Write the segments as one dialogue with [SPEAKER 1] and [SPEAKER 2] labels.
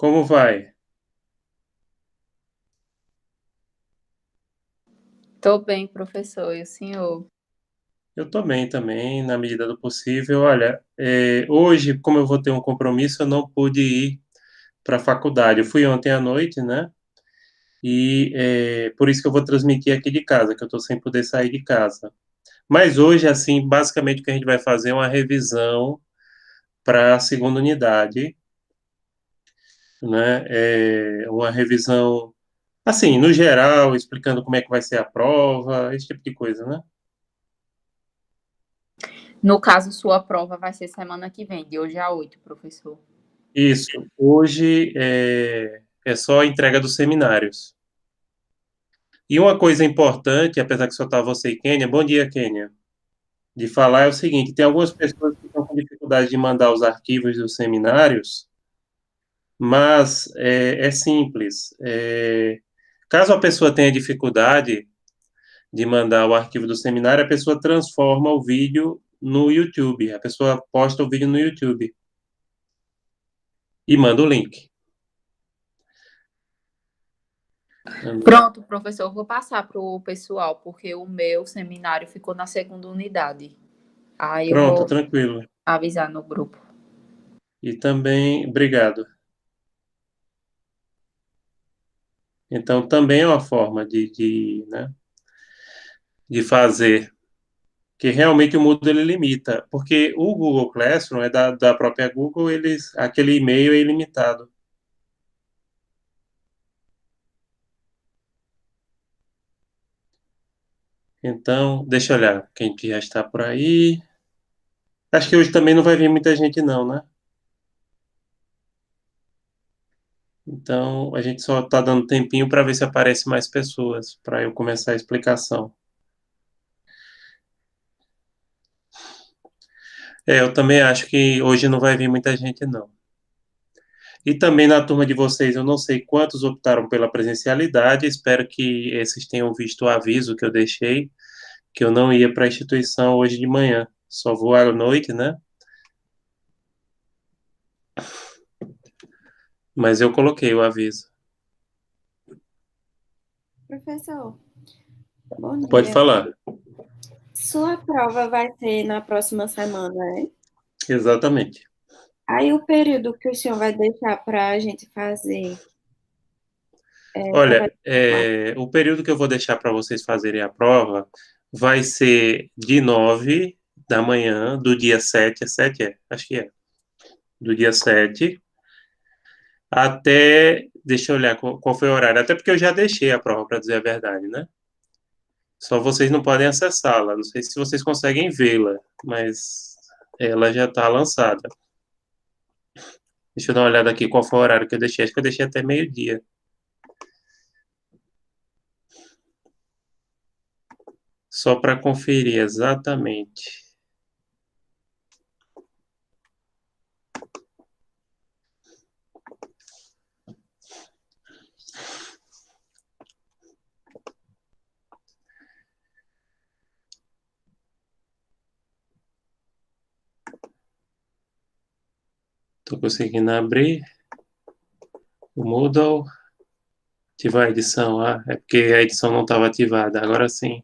[SPEAKER 1] Como vai?
[SPEAKER 2] Tô bem, professor. E o senhor?
[SPEAKER 1] Eu tô bem também, na medida do possível. Olha, hoje, como eu vou ter um compromisso, eu não pude ir para a faculdade. Eu fui ontem à noite, né? E por isso que eu vou transmitir aqui de casa, que eu estou sem poder sair de casa. Mas hoje, assim, basicamente o que a gente vai fazer é uma revisão para a segunda unidade, né? Uma revisão, assim, no geral, explicando como é que vai ser a prova, esse tipo de coisa, né?
[SPEAKER 2] No caso, sua prova vai ser semana que vem, de hoje a 8, professor.
[SPEAKER 1] Isso. Hoje é só a entrega dos seminários. E uma coisa importante, apesar que só está você e Kênia, bom dia, Kênia, de falar é o seguinte: tem algumas pessoas que estão com dificuldade de mandar os arquivos dos seminários, mas é simples. Caso a pessoa tenha dificuldade de mandar o arquivo do seminário, a pessoa transforma o vídeo no YouTube. A pessoa posta o vídeo no YouTube e manda o link.
[SPEAKER 2] Pronto, professor, eu vou passar para o pessoal, porque o meu seminário ficou na segunda unidade. Aí eu
[SPEAKER 1] Pronto,
[SPEAKER 2] vou
[SPEAKER 1] tranquilo.
[SPEAKER 2] avisar no grupo.
[SPEAKER 1] E também, obrigado. Então, também é uma forma né, de fazer, que realmente o Moodle ele limita, porque o Google Classroom é da própria Google, aquele e-mail é ilimitado. Então, deixa eu olhar quem que já está por aí. Acho que hoje também não vai vir muita gente, não, né? Então, a gente só está dando tempinho para ver se aparece mais pessoas, para eu começar a explicação. Eu também acho que hoje não vai vir muita gente, não. E também na turma de vocês, eu não sei quantos optaram pela presencialidade, espero que esses tenham visto o aviso que eu deixei, que eu não ia para a instituição hoje de manhã, só vou à noite, né? Mas eu coloquei o aviso.
[SPEAKER 3] Professor, bom
[SPEAKER 1] Pode
[SPEAKER 3] dia.
[SPEAKER 1] falar.
[SPEAKER 3] Sua prova vai ser na próxima semana, né?
[SPEAKER 1] Exatamente.
[SPEAKER 3] Aí o período que o senhor vai deixar para a gente fazer, você vai
[SPEAKER 1] Olha,
[SPEAKER 3] deixar
[SPEAKER 1] o período que eu vou deixar para vocês fazerem a prova vai ser de 9 da manhã, do dia 7 acho que é, do dia 7 até, deixa eu olhar qual foi o horário, até porque eu já deixei a prova, para dizer a verdade, né? Só vocês não podem acessá-la. Não sei se vocês conseguem vê-la, mas ela já está lançada. Deixa eu dar uma olhada aqui qual foi o horário que eu deixei. Acho que eu deixei até meio-dia. Só para conferir exatamente. Estou conseguindo abrir o Moodle. Ativar a edição. Ah, é porque a edição não estava ativada. Agora sim.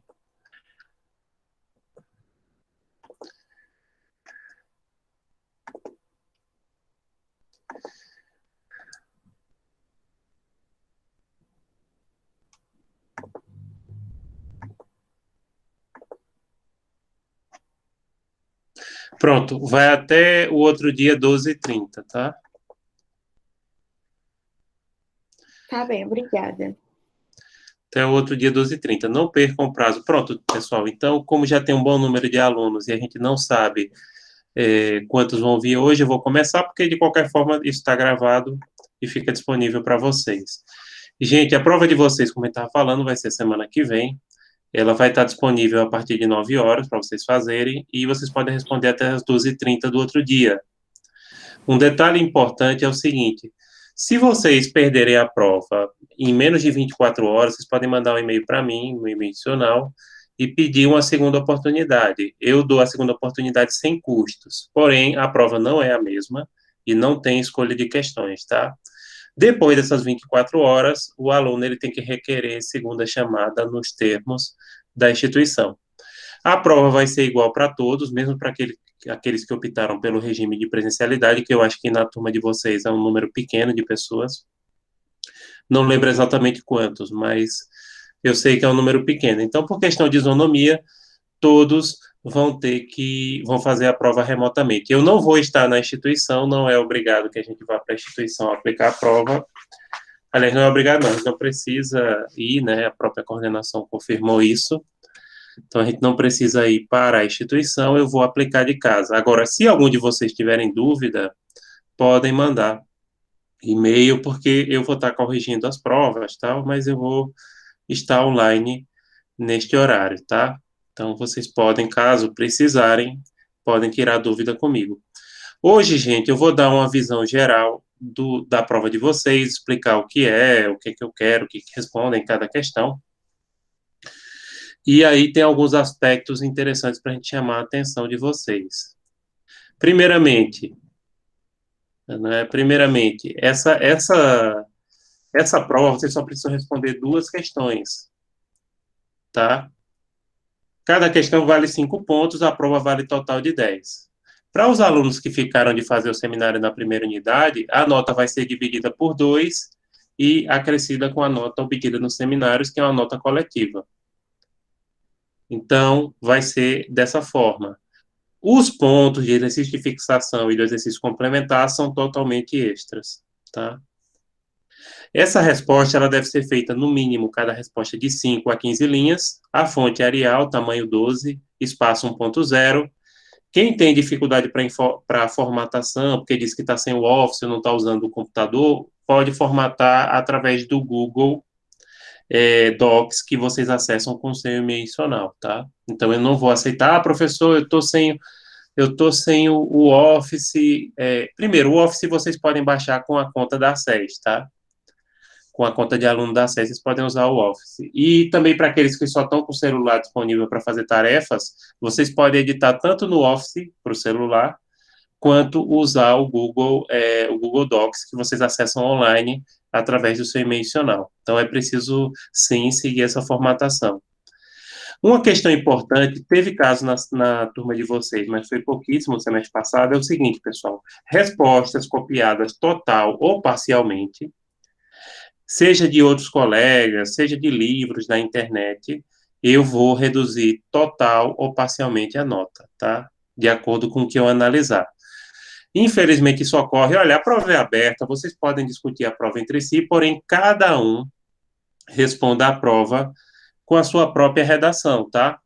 [SPEAKER 1] Pronto, vai até o outro dia 12h30, tá?
[SPEAKER 3] Tá bem, obrigada.
[SPEAKER 1] Até o outro dia 12h30. Não percam o prazo. Pronto, pessoal. Então, como já tem um bom número de alunos e a gente não sabe quantos vão vir hoje, eu vou começar, porque de qualquer forma isso está gravado e fica disponível para vocês. Gente, a prova de vocês, como eu estava falando, vai ser semana que vem. Ela vai estar disponível a partir de 9 horas para vocês fazerem e vocês podem responder até as 12h30 do outro dia. Um detalhe importante é o seguinte: se vocês perderem a prova em menos de 24 horas, vocês podem mandar um e-mail para mim, um e-mail adicional, e pedir uma segunda oportunidade. Eu dou a segunda oportunidade sem custos, porém, a prova não é a mesma e não tem escolha de questões, tá? Depois dessas 24 horas, o aluno ele tem que requerer segunda chamada nos termos da instituição. A prova vai ser igual para todos, mesmo para aqueles que optaram pelo regime de presencialidade, que eu acho que na turma de vocês é um número pequeno de pessoas. Não lembro exatamente quantos, mas eu sei que é um número pequeno. Então, por questão de isonomia, todos vão fazer a prova remotamente. Eu não vou estar na instituição, não é obrigado que a gente vá para a instituição aplicar a prova. Aliás, não é obrigado, não, a gente não precisa ir, né? A própria coordenação confirmou isso. Então, a gente não precisa ir para a instituição, eu vou aplicar de casa. Agora, se algum de vocês tiverem dúvida, podem mandar e-mail, porque eu vou estar corrigindo as provas, tal, mas eu vou estar online neste horário, tá? Então, vocês podem, caso precisarem, podem tirar dúvida comigo. Hoje, gente, eu vou dar uma visão geral da prova de vocês, explicar o que é, o que eu quero, o que respondem cada questão. E aí tem alguns aspectos interessantes para a gente chamar a atenção de vocês. Primeiramente, essa prova vocês só precisam responder 2 questões, tá? Cada questão vale 5 pontos, a prova vale total de 10. Para os alunos que ficaram de fazer o seminário na primeira unidade, a nota vai ser dividida por 2 e acrescida com a nota obtida nos seminários, que é uma nota coletiva. Então, vai ser dessa forma. Os pontos de exercício de fixação e do exercício complementar são totalmente extras, tá? Essa resposta ela deve ser feita, no mínimo, cada resposta de 5 a 15 linhas, a fonte Arial, tamanho 12, espaço 1.0. Quem tem dificuldade para formatação, porque diz que está sem o Office, não está usando o computador, pode formatar através do Google Docs, que vocês acessam com o seu e-mail adicional, tá? Então, eu não vou aceitar, professor, eu estou sem o Office. Primeiro, o Office vocês podem baixar com a conta da SES, tá? Com a conta de aluno da SES, vocês podem usar o Office. E também para aqueles que só estão com o celular disponível para fazer tarefas, vocês podem editar tanto no Office, para o celular, quanto usar o Google Docs, que vocês acessam online através do seu e-mail adicional. Então, é preciso, sim, seguir essa formatação. Uma questão importante, teve caso na turma de vocês, mas foi pouquíssimo no semestre passado, é o seguinte, pessoal: respostas copiadas total ou parcialmente, seja de outros colegas, seja de livros da internet, eu vou reduzir total ou parcialmente a nota, tá? De acordo com o que eu analisar. Infelizmente, isso ocorre. Olha, a prova é aberta, vocês podem discutir a prova entre si, porém, cada um responda a prova com a sua própria redação, tá?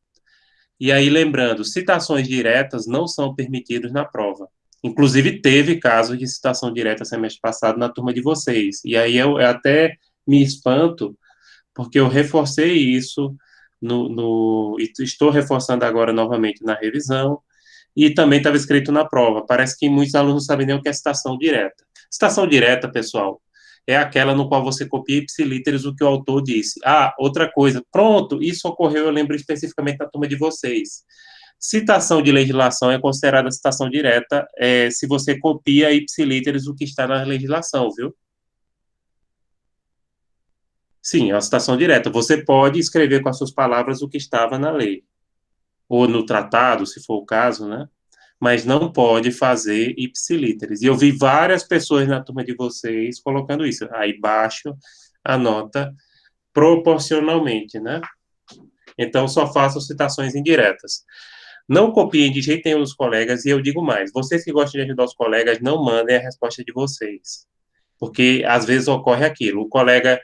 [SPEAKER 1] E aí, lembrando, citações diretas não são permitidas na prova. Inclusive, teve casos de citação direta semestre passado na turma de vocês. E aí eu até me espanto, porque eu reforcei isso e estou reforçando agora novamente na revisão, e também estava escrito na prova. Parece que muitos alunos não sabem nem o que é citação direta. Citação direta, pessoal, é aquela no qual você copia ipsilíteres o que o autor disse. Ah, outra coisa, pronto, isso ocorreu, eu lembro especificamente na turma de vocês. Citação de legislação é considerada citação direta se você copia ipsilíteres o que está na legislação, viu? Sim, é uma citação direta. Você pode escrever com as suas palavras o que estava na lei, ou no tratado, se for o caso, né? Mas não pode fazer ipsilíteres. E eu vi várias pessoas na turma de vocês colocando isso. Aí baixo a nota proporcionalmente, né? Então, só façam citações indiretas. Não copiem de jeito nenhum os colegas, e eu digo mais, vocês que gostam de ajudar os colegas, não mandem a resposta de vocês. Porque, às vezes, ocorre aquilo. O colega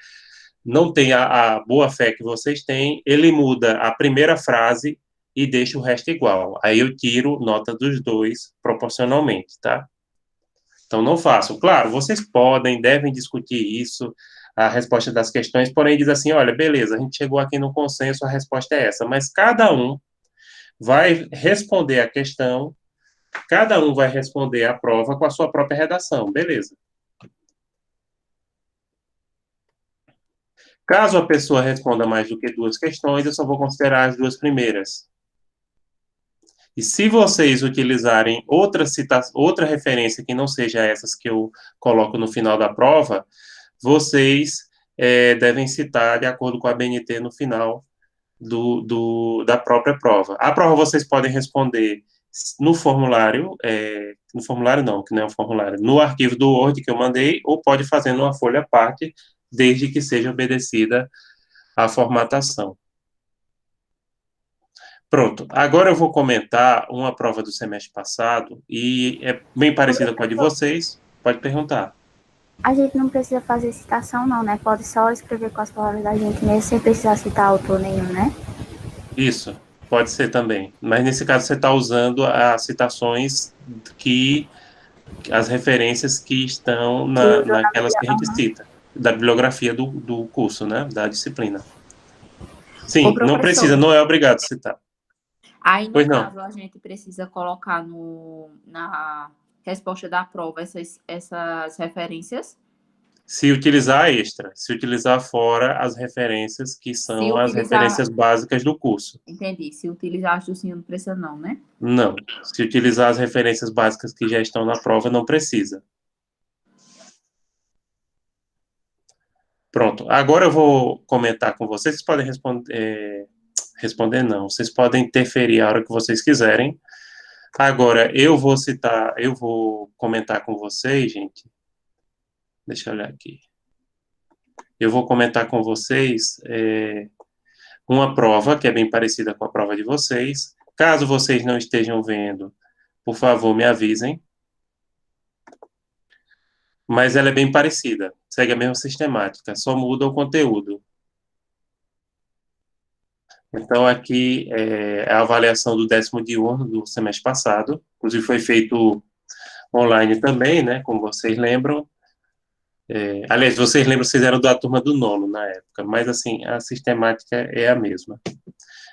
[SPEAKER 1] não tem a boa fé que vocês têm, ele muda a primeira frase e deixa o resto igual. Aí eu tiro nota dos dois proporcionalmente, tá? Então, não façam. Claro, vocês devem discutir isso, a resposta das questões, porém diz assim, olha, beleza, a gente chegou aqui no consenso, a resposta é essa, mas cada um vai responder a questão, cada um vai responder a prova com a sua própria redação, beleza? Caso a pessoa responda mais do que 2 questões, eu só vou considerar as 2 primeiras. E se vocês utilizarem outra referência que não seja essas que eu coloco no final da prova, vocês devem citar de acordo com a BNT no final da própria prova. A prova vocês podem responder no formulário, no formulário não, que não é um formulário, no arquivo do Word que eu mandei, ou pode fazer numa folha à parte, desde que seja obedecida a formatação. Pronto, agora eu vou comentar uma prova do semestre passado, e é bem parecida com a de vocês, pode perguntar.
[SPEAKER 4] A gente não precisa fazer citação não, né? Pode só escrever com as palavras da gente mesmo, sem precisar citar autor nenhum, né?
[SPEAKER 1] Isso, pode ser também, mas nesse caso você está usando as citações as referências que estão naquelas que a gente cita, da bibliografia do curso, né, da disciplina. Sim, não precisa, não é obrigado a citar.
[SPEAKER 2] Aí, no caso, a gente precisa colocar na resposta da prova essas referências?
[SPEAKER 1] Se utilizar extra, se utilizar fora as referências que são as referências básicas do curso.
[SPEAKER 2] Entendi. Se utilizar as do senhor, não precisa não, né?
[SPEAKER 1] Não. Se utilizar as referências básicas que já estão na prova, não precisa. Pronto. Agora eu vou comentar com vocês. Vocês podem responder não. Vocês podem interferir a hora que vocês quiserem. Agora, eu vou comentar com vocês, gente. Deixa eu olhar aqui. Eu vou comentar com vocês uma prova que é bem parecida com a prova de vocês. Caso vocês não estejam vendo, por favor, me avisem. Mas ela é bem parecida. Segue a mesma sistemática, só muda o conteúdo. Então, aqui é a avaliação do 10º diurno do semestre passado. Inclusive, foi feito online também, né? Como vocês lembram. Aliás, vocês lembram, vocês eram da turma do 9º na época, mas, assim, a sistemática é a mesma.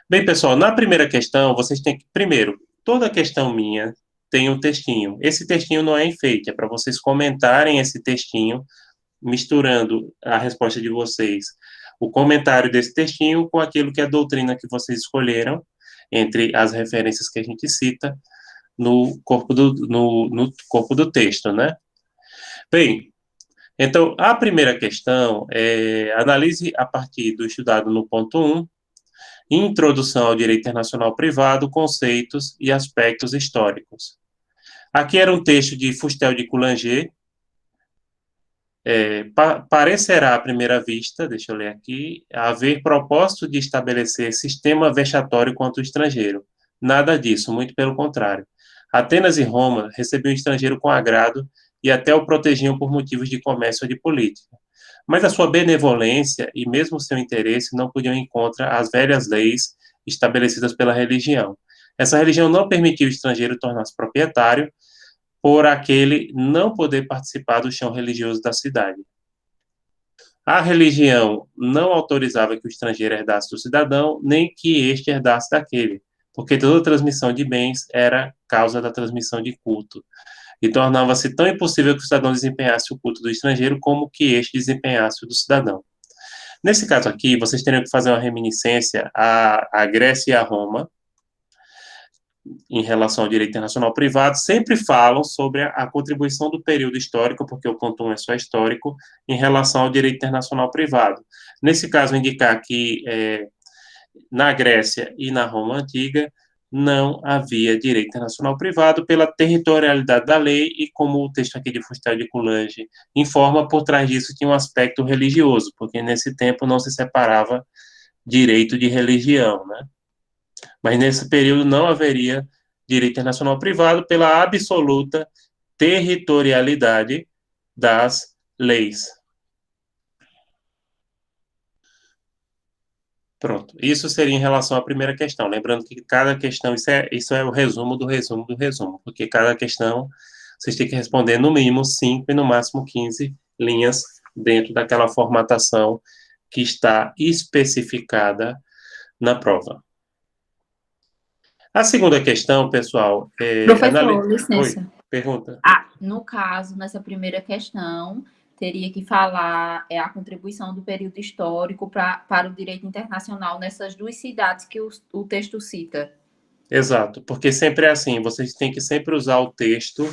[SPEAKER 1] Bem, pessoal, na primeira questão, vocês têm que... Primeiro, toda questão minha tem um textinho. Esse textinho não é enfeite, é para vocês comentarem esse textinho, misturando a resposta de vocês, o comentário desse textinho com aquilo que é a doutrina que vocês escolheram, entre as referências que a gente cita no corpo do texto, né? Bem, então, a primeira questão é analise a partir do estudado no ponto 1, Introdução ao Direito Internacional Privado, conceitos e aspectos históricos. Aqui era um texto de Fustel de Coulanges. Parecerá à primeira vista, deixa eu ler aqui, haver propósito de estabelecer sistema vexatório contra o estrangeiro. Nada disso, muito pelo contrário. Atenas e Roma recebiam o estrangeiro com agrado e até o protegiam por motivos de comércio ou de política. Mas a sua benevolência e mesmo seu interesse não podiam ir contra as velhas leis estabelecidas pela religião. Essa religião não permitia o estrangeiro tornar-se proprietário, por aquele não poder participar do chão religioso da cidade. A religião não autorizava que o estrangeiro herdasse do cidadão, nem que este herdasse daquele, porque toda transmissão de bens era causa da transmissão de culto, e tornava-se tão impossível que o cidadão desempenhasse o culto do estrangeiro como que este desempenhasse o do cidadão. Nesse caso aqui, vocês teriam que fazer uma reminiscência à Grécia e à Roma, em relação ao direito internacional privado, sempre falam sobre a contribuição do período histórico, porque o ponto 1 é só histórico, em relação ao direito internacional privado. Nesse caso, indicar que na Grécia e na Roma Antiga não havia direito internacional privado pela territorialidade da lei e, como o texto aqui de Fustel de Coulanges informa, por trás disso tinha um aspecto religioso, porque nesse tempo não se separava direito de religião, né? Mas nesse período não haveria direito internacional privado pela absoluta territorialidade das leis. Pronto. Isso seria em relação à primeira questão. Lembrando que cada questão, isso é o resumo do resumo do resumo, porque cada questão vocês têm que responder no mínimo 5 e no máximo 15 linhas dentro daquela formatação que está especificada na prova. A segunda questão, pessoal...
[SPEAKER 2] Professor, licença.
[SPEAKER 1] Oi, pergunta.
[SPEAKER 2] No caso, nessa primeira questão, teria que falar a contribuição do período histórico para o direito internacional nessas duas cidades que o texto cita.
[SPEAKER 1] Exato, porque sempre é assim, vocês têm que sempre usar o texto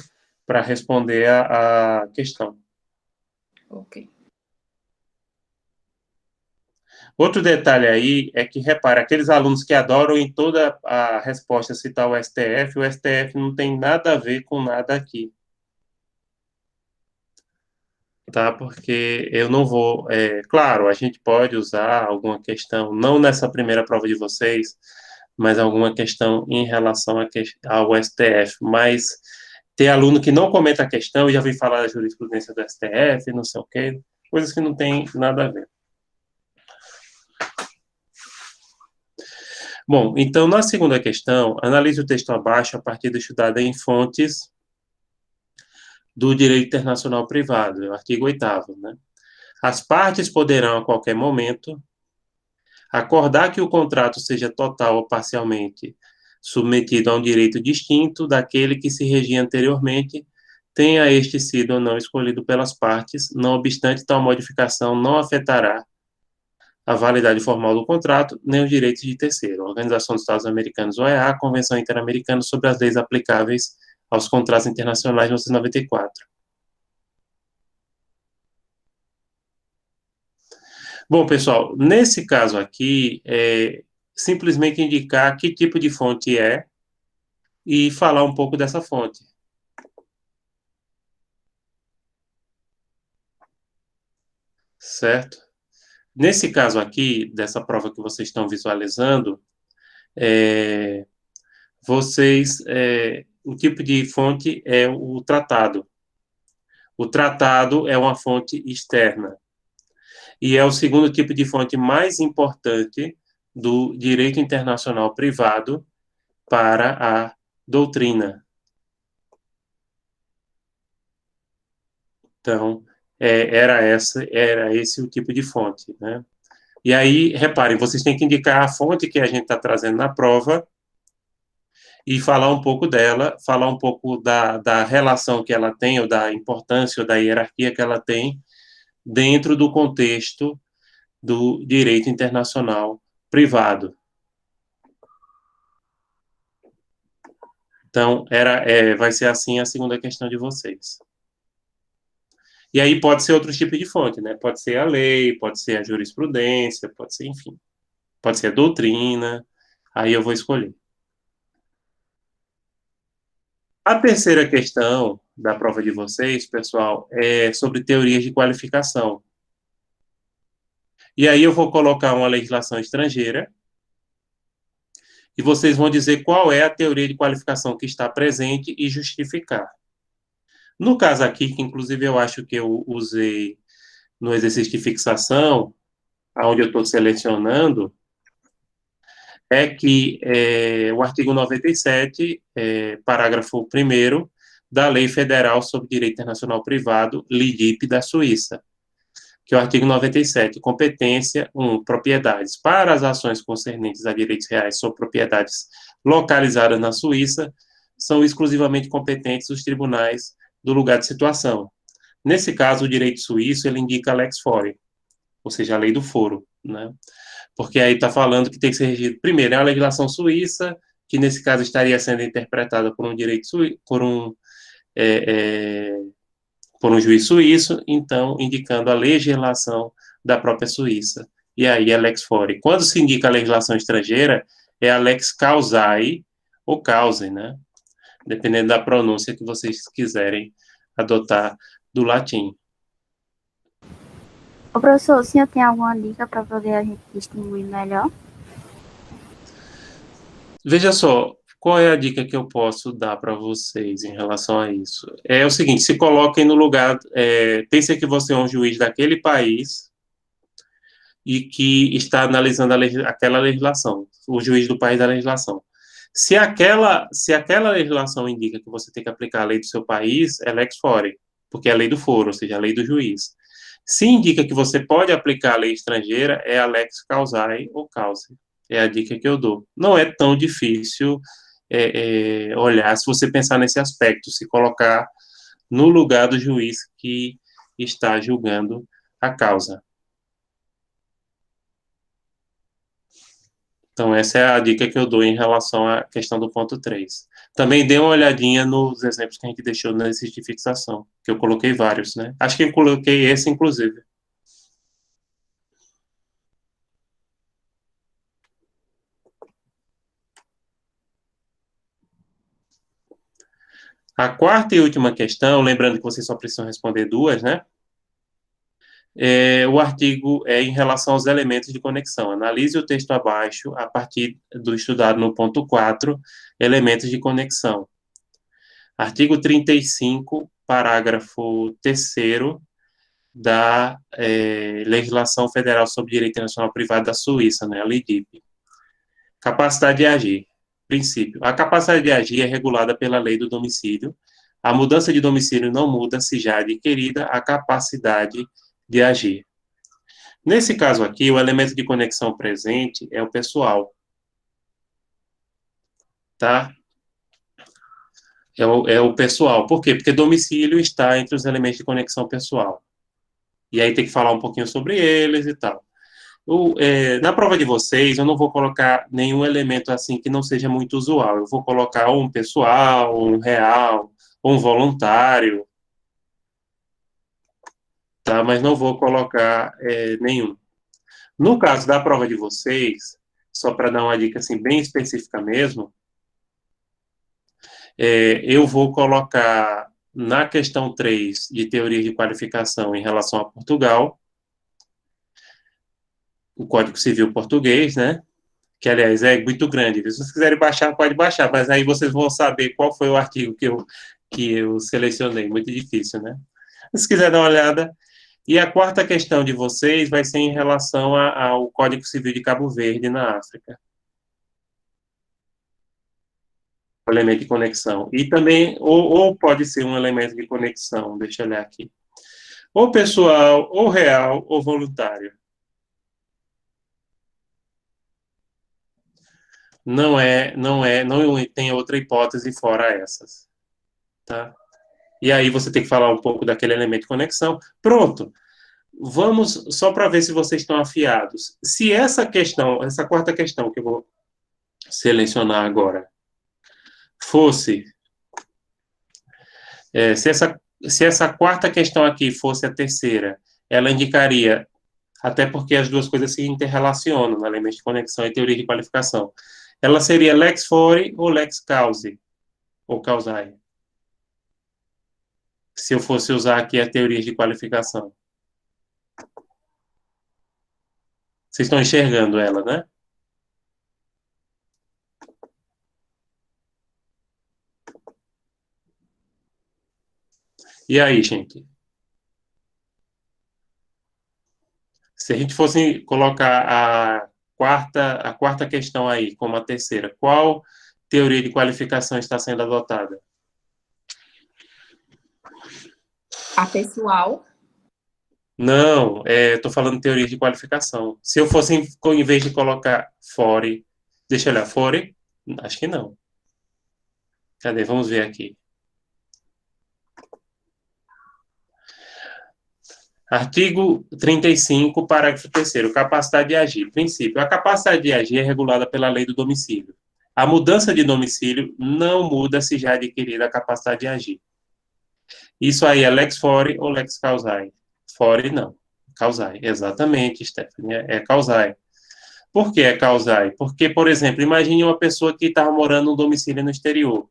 [SPEAKER 1] para responder a questão.
[SPEAKER 2] Ok.
[SPEAKER 1] Outro detalhe aí é que, repara, aqueles alunos que adoram em toda a resposta citar o STF não tem nada a ver com nada aqui, tá? Porque eu não vou. Claro, a gente pode usar alguma questão, não nessa primeira prova de vocês, mas alguma questão em relação ao STF. Mas tem aluno que não comenta a questão e já vem falar da jurisprudência do STF, não sei o quê, coisas que não tem nada a ver. Bom, então, na segunda questão, analise o texto abaixo a partir da estudada em fontes do direito internacional privado, é o artigo 8º, né? As partes poderão, a qualquer momento, acordar que o contrato seja total ou parcialmente submetido a um direito distinto daquele que se regia anteriormente, tenha este sido ou não escolhido pelas partes, não obstante tal modificação não afetará a validade formal do contrato, nem os direitos de terceiro. Organização dos Estados Americanos, OEA, Convenção Interamericana sobre as Leis Aplicáveis aos Contratos Internacionais, 1994. Bom, pessoal, nesse caso aqui, simplesmente indicar que tipo de fonte é e falar um pouco dessa fonte. Certo? Nesse caso aqui, dessa prova que vocês estão visualizando, o tipo de fonte é o tratado. O tratado é uma fonte externa. E é o segundo tipo de fonte mais importante do direito internacional privado para a doutrina. Então, era esse o tipo de fonte, né? E aí, reparem, vocês têm que indicar a fonte que a gente está trazendo na prova e falar um pouco dela, falar um pouco da relação que ela tem, ou da importância, ou da hierarquia que ela tem dentro do contexto do direito internacional privado. Então, vai ser assim a segunda questão de vocês. E aí pode ser outro tipo de fonte, né? Pode ser a lei, pode ser a jurisprudência, pode ser, enfim. Pode ser a doutrina, aí eu vou escolher. A terceira questão da prova de vocês, pessoal, é sobre teorias de qualificação. E aí eu vou colocar uma legislação estrangeira e vocês vão dizer qual é a teoria de qualificação que está presente e justificar. No caso aqui, que inclusive eu acho que eu usei no exercício de fixação, onde eu estou selecionando, é que o artigo 97, parágrafo 1º, da Lei Federal sobre Direito Internacional Privado, LIDIP, da Suíça, que é o artigo 97, competência 1, propriedades. Para as ações concernentes a direitos reais sobre propriedades localizadas na Suíça, são exclusivamente competentes os tribunais do lugar de situação. Nesse caso, o direito suíço, ele indica a lex fori, ou seja, a lei do foro, né? Porque aí está falando que tem que ser regido, primeiro, é a legislação suíça, que nesse caso estaria sendo interpretada por um direito por um juiz suíço, então indicando a legislação da própria Suíça. E aí é lex fori. Quando se indica a legislação estrangeira, é a lex causae ou cause, né? Dependendo da pronúncia que vocês quiserem adotar do latim.
[SPEAKER 4] Ô, professor, o senhor tem alguma dica para poder a gente distinguir melhor?
[SPEAKER 1] Veja só, qual é a dica que eu posso dar para vocês em relação a isso? É o seguinte, se coloquem no lugar, pense que você é um juiz daquele país e que está analisando aquela legislação, o juiz do país da legislação. Se aquela legislação indica que você tem que aplicar a lei do seu país, é lex fori, porque é a lei do foro, ou seja, a lei do juiz. Se indica que você pode aplicar a lei estrangeira, é a lex causae ou cause. É a dica que eu dou. Não é tão difícil olhar, se você pensar nesse aspecto, se colocar no lugar do juiz que está julgando a causa. Então, essa é a dica que eu dou em relação à questão do ponto 3. Também dê uma olhadinha nos exemplos que a gente deixou no exercício de fixação, que eu coloquei vários, né? Acho que eu coloquei esse, inclusive. A quarta e última questão, lembrando que vocês só precisam responder duas, né? O artigo é em relação aos elementos de conexão. Analise o texto abaixo a partir do estudado no ponto 4, elementos de conexão. Artigo 35, parágrafo 3º da Legislação Federal sobre Direito Internacional Privado da Suíça, né, a LEDIP. Capacidade de agir. Princípio. A capacidade de agir é regulada pela lei do domicílio. A mudança de domicílio não muda se já adquirida a capacidade de agir. Nesse caso aqui, o elemento de conexão presente é o pessoal. Tá? É o pessoal. Por quê? Porque domicílio está entre os elementos de conexão pessoal. E aí tem que falar um pouquinho sobre eles e tal. Na prova de vocês, eu não vou colocar nenhum elemento assim que não seja muito usual. Eu vou colocar um pessoal, um real, um voluntário, tá? Mas não vou colocar nenhum. No caso da prova de vocês, só para dar uma dica assim bem específica mesmo, eu vou colocar na questão 3 de teoria de qualificação em relação a Portugal, o Código Civil Português, né? Que, aliás, é muito grande. Se vocês quiserem baixar, pode baixar, mas aí vocês vão saber qual foi o artigo que eu selecionei. Muito difícil, né? Se quiser dar uma olhada. E a quarta questão de vocês vai ser em relação ao Código Civil de Cabo Verde, na África. O elemento de conexão. E também, ou pode ser um elemento de conexão, deixa eu olhar aqui. Ou pessoal, ou real, ou voluntário. Não tem outra hipótese fora essas, tá? E aí você tem que falar um pouco daquele elemento de conexão. Pronto. Vamos só para ver se vocês estão afiados. Se essa questão, essa quarta questão que eu vou selecionar agora, fosse, se essa quarta questão aqui fosse a terceira, ela indicaria, até porque as duas coisas se interrelacionam, no elemento de conexão e teoria de qualificação. Ela seria lex fori ou lex causae, ou causae. Se eu fosse usar aqui a teoria de qualificação. Vocês estão enxergando ela, né? E aí, gente? Se a gente fosse colocar a quarta questão aí como a terceira, qual teoria de qualificação está sendo adotada?
[SPEAKER 2] A pessoal.
[SPEAKER 1] Não, estou falando teoria de qualificação. Se eu fosse, em vez de colocar fore, deixa eu olhar, fore? Acho que não. Cadê? Vamos ver aqui. Artigo 35, parágrafo 3º, capacidade de agir. Princípio, a capacidade de agir é regulada pela lei do domicílio. A mudança de domicílio não muda se já adquirida a capacidade de agir. Isso aí é lex fori ou lex causae? Fori não. Causae, exatamente, Stephanie, é causae. Por que é causae? Porque, por exemplo, imagine uma pessoa que estava morando num domicílio no exterior.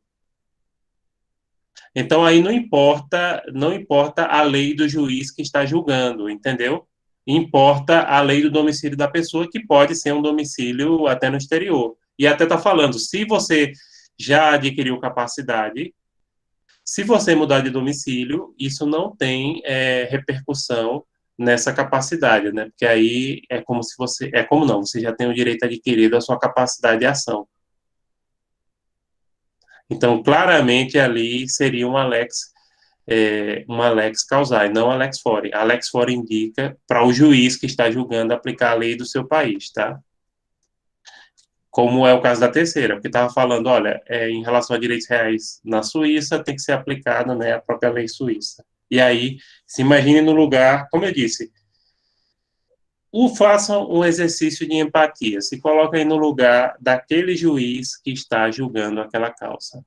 [SPEAKER 1] Então, aí não importa a lei do juiz que está julgando, entendeu? Importa a lei do domicílio da pessoa, que pode ser um domicílio até no exterior. E até está falando, se você já adquiriu capacidade, se você mudar de domicílio, isso não tem repercussão nessa capacidade, né? Porque aí é como se você... É como não, você já tem o direito adquirido à sua capacidade de ação. Então, claramente, ali seria uma lex causae, não a lex fori. A lex fori indica para o juiz que está julgando aplicar a lei do seu país, tá? Como é o caso da terceira, porque estava falando, olha, em relação a direitos reais na Suíça, tem que ser aplicada, né, a própria lei suíça. E aí, se imagine no lugar, como eu disse, façam um exercício de empatia, se coloquem no lugar daquele juiz que está julgando aquela causa.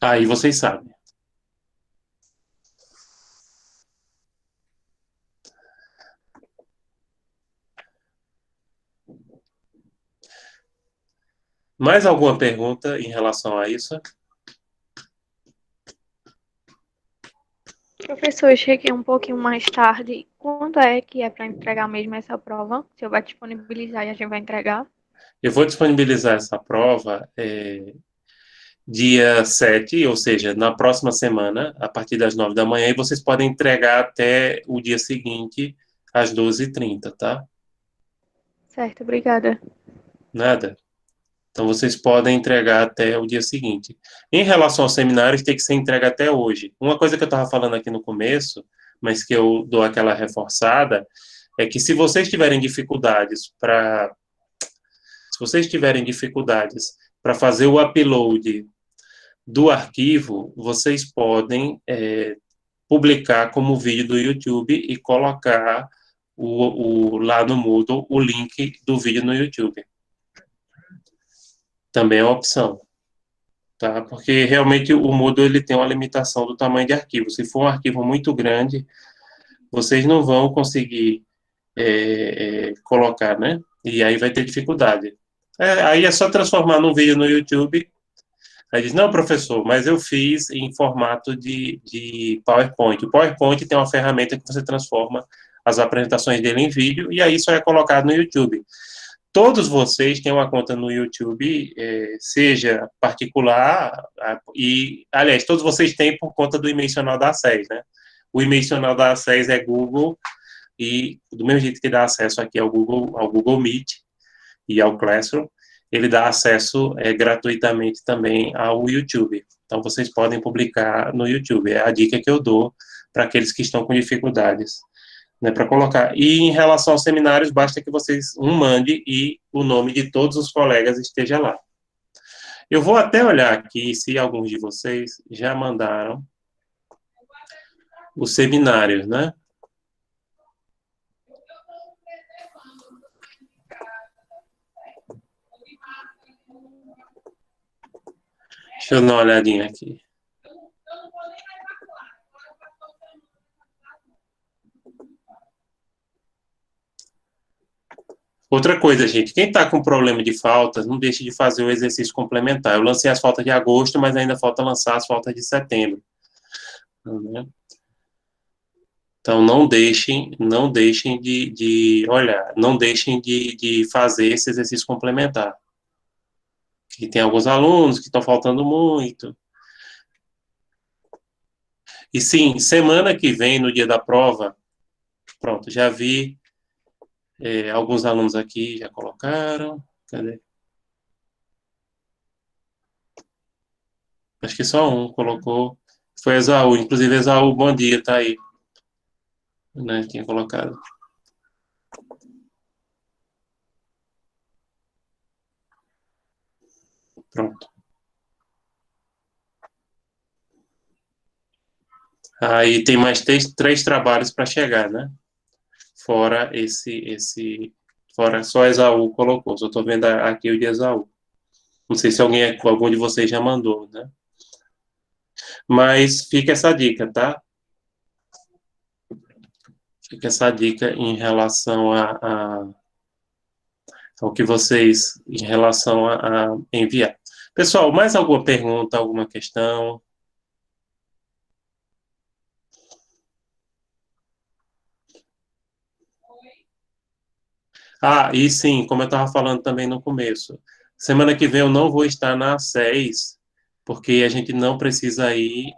[SPEAKER 1] Aí vocês sabem. Mais alguma pergunta em relação a isso?
[SPEAKER 5] Professor, eu cheguei um pouquinho mais tarde. Quando é que é para entregar mesmo essa prova? Se eu vai disponibilizar e a gente vai entregar?
[SPEAKER 1] Eu vou disponibilizar essa prova dia 7, ou seja, na próxima semana, a partir das 9 da manhã, e vocês podem entregar até o dia seguinte, às 12h30, tá?
[SPEAKER 5] Certo, obrigada.
[SPEAKER 1] Nada. Então, vocês podem entregar até o dia seguinte. Em relação aos seminários, tem que ser entregue até hoje. Uma coisa que eu estava falando aqui no começo, mas que eu dou aquela reforçada, é que se vocês tiverem dificuldades para fazer o upload do arquivo, vocês podem publicar como vídeo do YouTube e colocar lá no Moodle o link do vídeo no YouTube. Também é uma opção, tá? Porque realmente o Moodle ele tem uma limitação do tamanho de arquivo. Se for um arquivo muito grande, vocês não vão conseguir colocar, né? E aí vai ter dificuldade. Aí é só transformar num vídeo no YouTube. Aí diz, não, professor, mas eu fiz em formato de PowerPoint. O PowerPoint tem uma ferramenta que você transforma as apresentações dele em vídeo, e aí isso é colocado no YouTube. Todos vocês têm uma conta no YouTube, seja particular, e, aliás, todos vocês têm por conta do e-mail da SES, né? O e-mail da SES é Google, e do mesmo jeito que dá acesso aqui ao Google Meet e ao Classroom, ele dá acesso gratuitamente também ao YouTube. Então, vocês podem publicar no YouTube. É a dica que eu dou para aqueles que estão com dificuldades, né, para colocar. E em relação aos seminários, basta que vocês mande e o nome de todos os colegas esteja lá. Eu vou até olhar aqui se alguns de vocês já mandaram os seminários, né? Deixa eu dar uma olhadinha aqui. Outra coisa, gente, quem está com problema de faltas, não deixe de fazer o exercício complementar. Eu lancei as faltas de agosto, mas ainda falta lançar as faltas de setembro. Então, não deixem de olhar, não deixem de fazer esse exercício complementar. Que tem alguns alunos que estão faltando muito. E sim, semana que vem, no dia da prova, pronto, já vi alguns alunos aqui já colocaram. Cadê? Acho que só um colocou. Foi Esaú. Inclusive, Esaú, bom dia, tá aí. Né, tinha colocado. Pronto. Aí tem mais três trabalhos para chegar, né? Fora fora só Esaú colocou. Só estou vendo aqui o de Esaú. Não sei se algum de vocês já mandou, né? Mas fica essa dica, tá? Fica essa dica em relação ao que vocês, em relação a enviar. Pessoal, mais alguma pergunta, alguma questão? E sim, como eu estava falando também no começo, semana que vem eu não vou estar na SES, porque a gente não precisa ir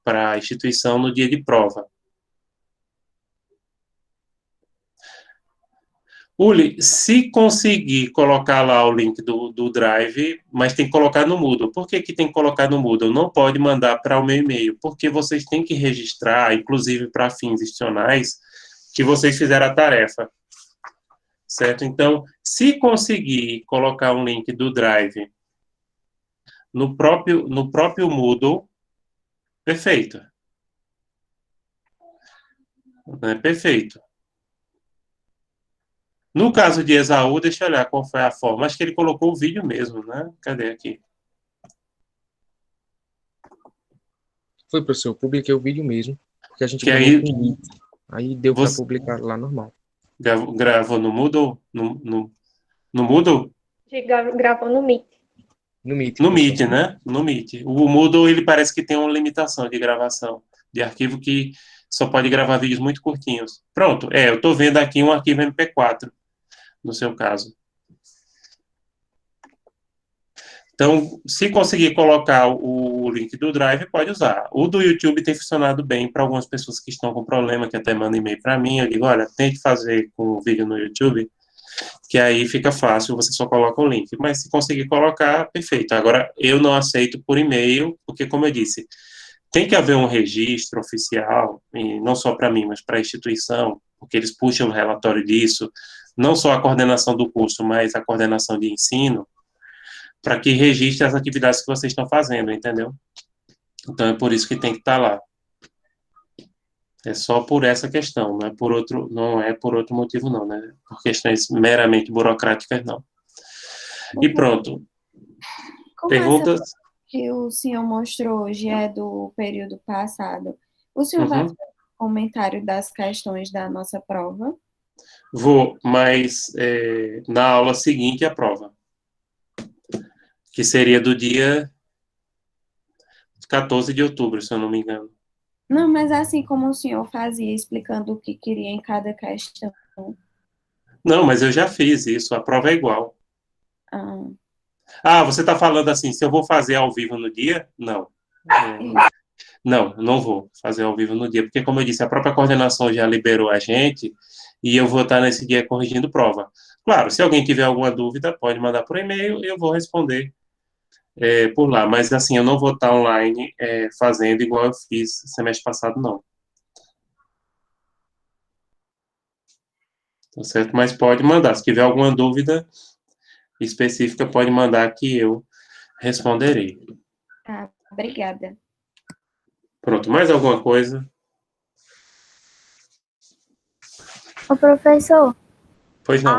[SPEAKER 1] para a instituição no dia de prova. Uli, se conseguir colocar lá o link do Drive, mas tem que colocar no Moodle. Por que tem que colocar no Moodle? Não pode mandar para o meu e-mail, porque vocês têm que registrar, inclusive para fins institucionais, que vocês fizeram a tarefa. Certo? Então, se conseguir colocar um link do Drive no próprio Moodle, perfeito. Perfeito. No caso de Esaú, deixa eu olhar qual foi a forma. Acho que ele colocou o vídeo mesmo, né? Cadê aqui?
[SPEAKER 6] Foi, professor, eu publiquei o vídeo mesmo, porque a gente
[SPEAKER 1] Que
[SPEAKER 6] ganhou
[SPEAKER 1] aí,
[SPEAKER 6] com o Meet. Aí deu para publicar lá normal.
[SPEAKER 1] gravou no Moodle? No Moodle?
[SPEAKER 5] Gravou no Meet.
[SPEAKER 6] No Meet,
[SPEAKER 1] No
[SPEAKER 6] professor.
[SPEAKER 1] Meet, né? No Meet. O Moodle, ele parece que tem uma limitação de gravação de arquivo que só pode gravar vídeos muito curtinhos. Pronto, eu estou vendo aqui um arquivo MP4, no seu caso. Então, se conseguir colocar o link do Drive, pode usar. O do YouTube tem funcionado bem para algumas pessoas que estão com problema, que até mandam e-mail para mim. Eu digo, olha, tente fazer com o vídeo no YouTube, que aí fica fácil, você só coloca o link. Mas se conseguir colocar, perfeito. Agora, eu não aceito por e-mail, porque, como eu disse, tem que haver um registro oficial, e não só para mim, mas para a instituição, porque eles puxam o relatório disso, não só a coordenação do curso, mas a coordenação de ensino, para que registre as atividades que vocês estão fazendo, entendeu? Então é por isso que tem que estar lá. É só por essa questão, não é por outro motivo não, né? Por questões meramente burocráticas não. E pronto.
[SPEAKER 3] Como essa
[SPEAKER 1] Perguntas?
[SPEAKER 3] que o senhor mostrou hoje é do período passado, o senhor vai
[SPEAKER 1] Uhum.
[SPEAKER 3] fazer um comentário das questões da nossa prova?
[SPEAKER 1] Vou, mas na aula seguinte a prova, que seria do dia 14 de outubro, se eu não me engano.
[SPEAKER 3] Não, mas assim como o senhor fazia, explicando o que queria em cada questão.
[SPEAKER 1] Não, mas eu já fiz isso, a prova é igual.
[SPEAKER 3] Ah,
[SPEAKER 1] Ah, você está falando assim, se eu vou fazer ao vivo no dia? Não. Não, eu não vou fazer ao vivo no dia, porque, como eu disse, a própria coordenação já liberou a gente e eu vou estar nesse dia corrigindo prova. Claro, se alguém tiver alguma dúvida, pode mandar por e-mail e eu vou responder por lá. Mas, assim, eu não vou estar online fazendo igual eu fiz semestre passado, não. Tá certo? Mas pode mandar. Se tiver alguma dúvida específica, pode mandar que eu responderei.
[SPEAKER 3] tá, obrigada.
[SPEAKER 1] Pronto, mais alguma coisa?
[SPEAKER 4] Ô, professor,
[SPEAKER 1] Pois não.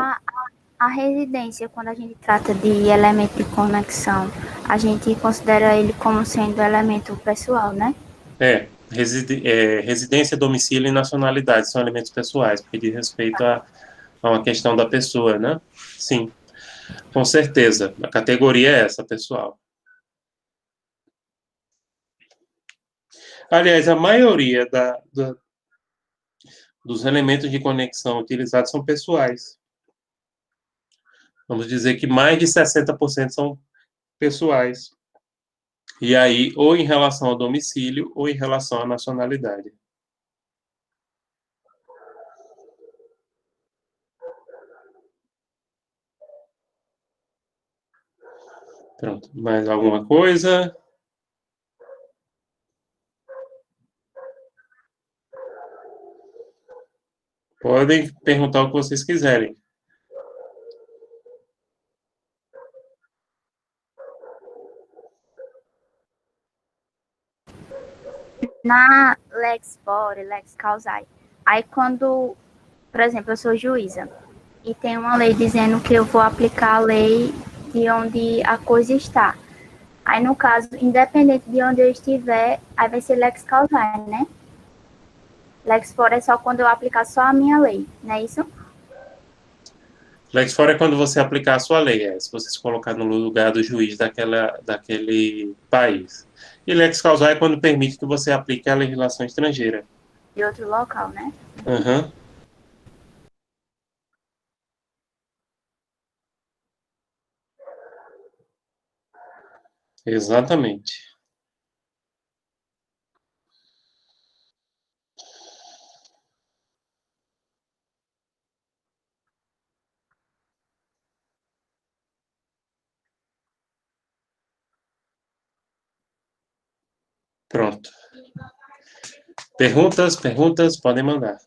[SPEAKER 4] a residência, quando a gente trata de elemento de conexão, a gente considera ele como sendo elemento pessoal, né?
[SPEAKER 1] Residência, domicílio e nacionalidade são elementos pessoais, porque diz respeito a uma questão da pessoa, né? Sim, com certeza. A categoria é essa, pessoal. Aliás, a maioria dos elementos de conexão utilizados são pessoais. Vamos dizer que mais de 60% são pessoais. E aí, ou em relação ao domicílio, ou em relação à nacionalidade. Pronto. Mais alguma coisa? Podem perguntar o que vocês quiserem.
[SPEAKER 4] Na lex fore, lex causae. Aí quando, por exemplo, eu sou juíza e tem uma lei dizendo que eu vou aplicar a lei de onde a coisa está. Aí no caso, independente de onde eu estiver, aí vai ser lex causae, né? Lex fora é só quando eu aplicar só a minha lei, não é isso?
[SPEAKER 1] Lex fora é quando você aplicar a sua lei, se você se colocar no lugar do juiz daquele país. E lex causal é quando permite que você aplique a legislação estrangeira.
[SPEAKER 4] De outro local, né?
[SPEAKER 1] Uhum. Exatamente. Pronto. Perguntas, podem mandar.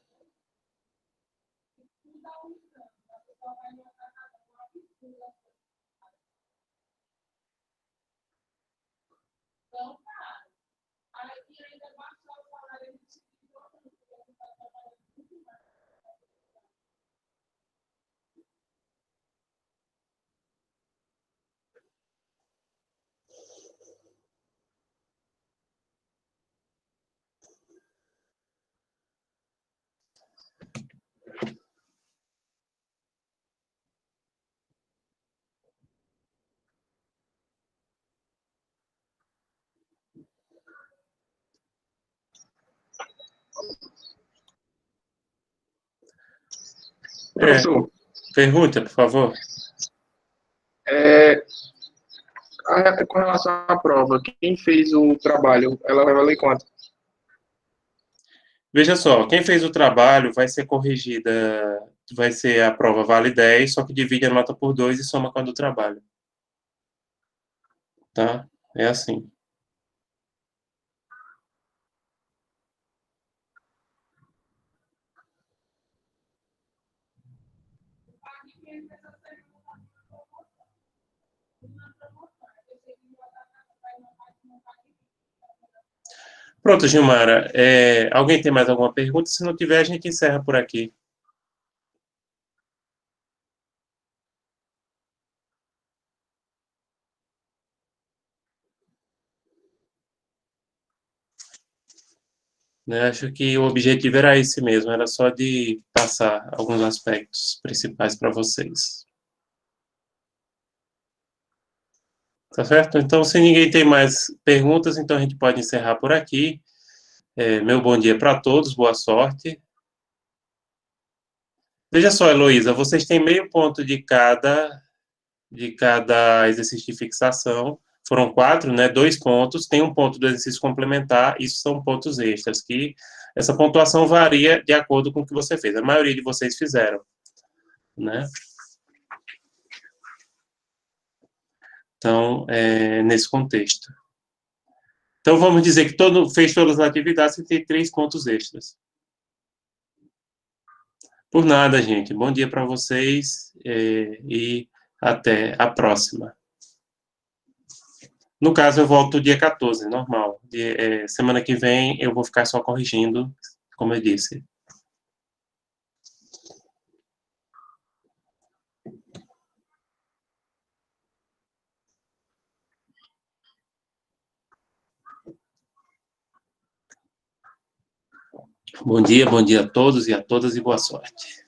[SPEAKER 7] Professor,
[SPEAKER 1] Pergunta, por favor.
[SPEAKER 7] é, com relação à prova, quem fez o trabalho, ela vai valer quanto?
[SPEAKER 1] Veja só, quem fez o trabalho vai ser corrigida, vai ser a prova vale 10, só que divide a nota por 2 e soma com a do trabalho. Tá? É assim. Pronto, Gilmara. Alguém tem mais alguma pergunta? Se não tiver, a gente encerra por aqui. Né? Acho que o objetivo era esse mesmo, era só de passar alguns aspectos principais para vocês. Tá certo? Então, se ninguém tem mais perguntas, então a gente pode encerrar por aqui. Meu bom dia para todos, boa sorte. Veja só, Heloísa, vocês têm meio ponto de cada exercício de fixação. Foram 4, né? 2 pontos, tem um ponto do exercício complementar, isso são pontos extras, que essa pontuação varia de acordo com o que você fez. A maioria de vocês fizeram, né? Então, nesse contexto. Então, vamos dizer que fez todas as atividades e tem 3 pontos extras. Por nada, gente. Bom dia para vocês e até a próxima. No caso, eu volto dia 14, normal. Semana que vem eu vou ficar só corrigindo, como eu disse. Bom dia a todos e a todas e boa sorte.